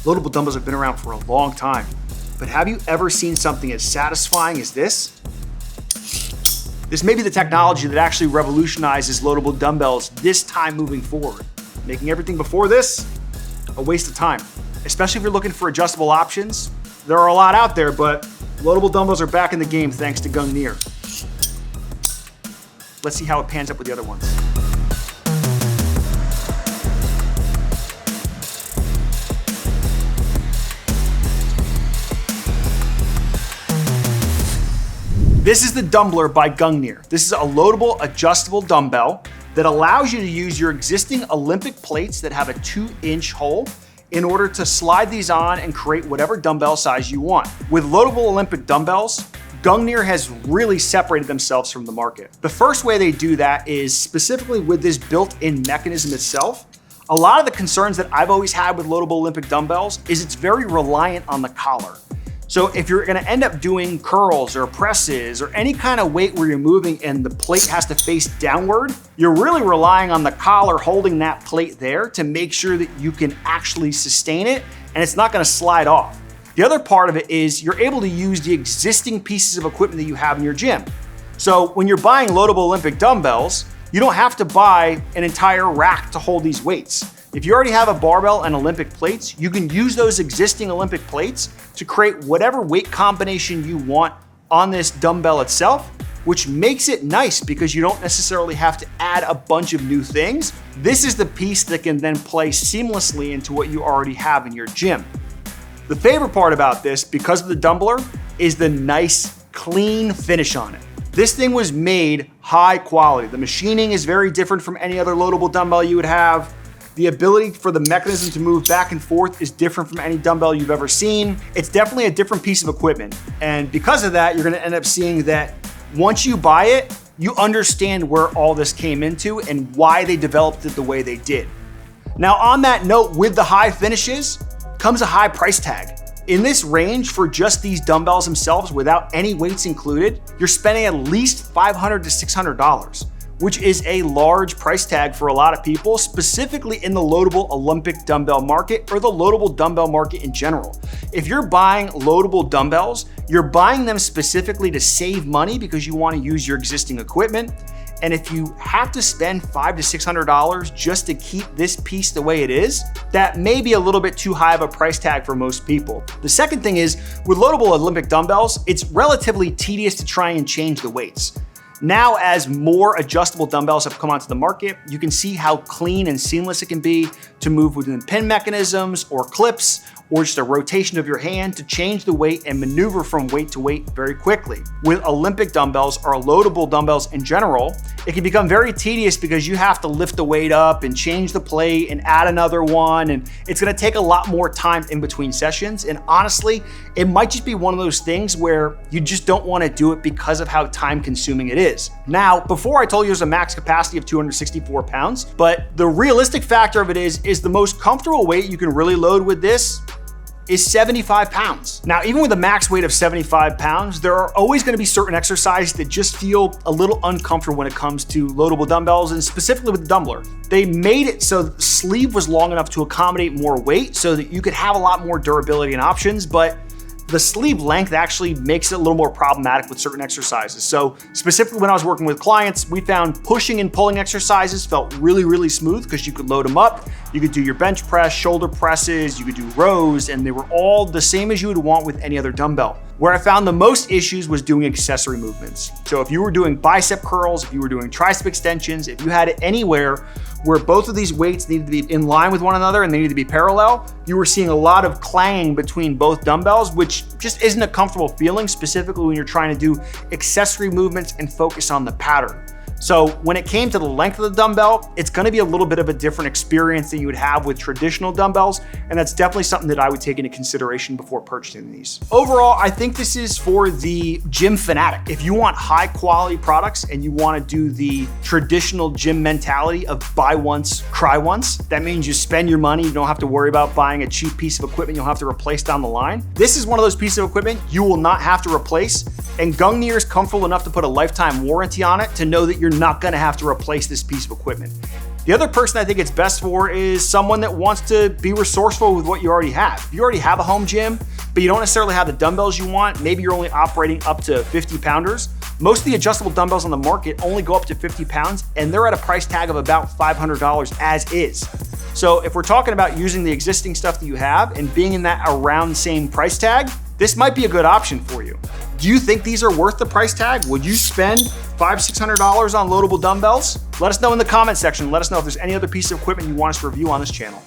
Loadable dumbbells have been around for a long time, but have you ever seen something as satisfying as this? This may be the technology that actually revolutionizes loadable dumbbells this time moving forward, making everything before this a waste of time. Especially if you're looking for adjustable options. There are a lot out there, but loadable dumbbells are back in the game thanks to Gungnier. Let's see how it pans up with the other ones. This is the Dumbler by Gungnier. This is a loadable, adjustable dumbbell that allows you to use your existing Olympic plates that have a 2-inch hole in order to slide these on and create whatever dumbbell size you want. With loadable Olympic dumbbells, Gungnier has really separated themselves from the market. The first way they do that is specifically with this built-in mechanism itself. A lot of the concerns that I've always had with loadable Olympic dumbbells is it's very reliant on the collar. So if you're gonna end up doing curls or presses or any kind of weight where you're moving and the plate has to face downward, you're really relying on the collar holding that plate there to make sure that you can actually sustain it and it's not gonna slide off. The other part of it is you're able to use the existing pieces of equipment that you have in your gym. So when you're buying loadable Olympic dumbbells, you don't have to buy an entire rack to hold these weights. If you already have a barbell and Olympic plates, you can use those existing Olympic plates to create whatever weight combination you want on this dumbbell itself, which makes it nice because you don't necessarily have to add a bunch of new things. This is the piece that can then play seamlessly into what you already have in your gym. The favorite part about this, because of the Dumbler, is the nice, clean finish on it. This thing was made high quality. The machining is very different from any other loadable dumbbell you would have. The ability for the mechanism to move back and forth is different from any dumbbell you've ever seen. It's definitely a different piece of equipment. And because of that, you're gonna end up seeing that once you buy it, you understand where all this came into and why they developed it the way they did. Now, on that note, with the high finishes comes a high price tag. In this range, for just these dumbbells themselves without any weights included, you're spending at least $500 to $600. Which is a large price tag for a lot of people, specifically in the loadable Olympic dumbbell market or the loadable dumbbell market in general. If you're buying loadable dumbbells, you're buying them specifically to save money because you want to use your existing equipment. And if you have to spend $500 to $600 just to keep this piece the way it is, that may be a little bit too high of a price tag for most people. The second thing is, with loadable Olympic dumbbells, it's relatively tedious to try and change the weights. Now, as more adjustable dumbbells have come onto the market, you can see how clean and seamless it can be to move within pin mechanisms or clips, or just a rotation of your hand to change the weight and maneuver from weight to weight very quickly. With Olympic dumbbells or loadable dumbbells in general, it can become very tedious because you have to lift the weight up and change the plate and add another one, and it's gonna take a lot more time in between sessions. And honestly, it might just be one of those things where you just don't wanna do it because of how time consuming it is. Now, before I told you there's a max capacity of 264 pounds, but the realistic factor of it is the most comfortable weight you can really load with this is 75 pounds. Now, even with a max weight of 75 pounds, there are always gonna be certain exercises that just feel a little uncomfortable when it comes to loadable dumbbells, and specifically with the Dumbler. They made it so the sleeve was long enough to accommodate more weight so that you could have a lot more durability and options, but the sleeve length actually makes it a little more problematic with certain exercises. So specifically when I was working with clients, we found pushing and pulling exercises felt really, really smooth because you could load them up. You could do your bench press, shoulder presses, you could do rows, and they were all the same as you would want with any other dumbbell. Where I found the most issues was doing accessory movements. So if you were doing bicep curls, if you were doing tricep extensions, if you had it anywhere where both of these weights needed to be in line with one another and they needed to be parallel, you were seeing a lot of clanging between both dumbbells, which just isn't a comfortable feeling, specifically when you're trying to do accessory movements and focus on the pattern. So when it came to the length of the dumbbell, it's gonna be a little bit of a different experience than you would have with traditional dumbbells, and that's definitely something that I would take into consideration before purchasing these. Overall, I think this is for the gym fanatic. If you want high quality products and you wanna do the traditional gym mentality of buy once, cry once, that means you spend your money, you don't have to worry about buying a cheap piece of equipment you'll have to replace down the line. This is one of those pieces of equipment you will not have to replace, and Gungnier is comfortable enough to put a lifetime warranty on it to know that you're not gonna have to replace this piece of equipment. The other person I think it's best for is someone that wants to be resourceful with what you already have. If you already have a home gym, but you don't necessarily have the dumbbells you want, maybe you're only operating up to 50 pounders. Most of the adjustable dumbbells on the market only go up to 50 pounds, and they're at a price tag of about $500 as is. So if we're talking about using the existing stuff that you have and being in that around same price tag, this might be a good option for you. Do you think these are worth the price tag? Would you spend $500–600 on loadable dumbbells? Let us know in the comment section. Let us know if there's any other piece of equipment you want us to review on this channel.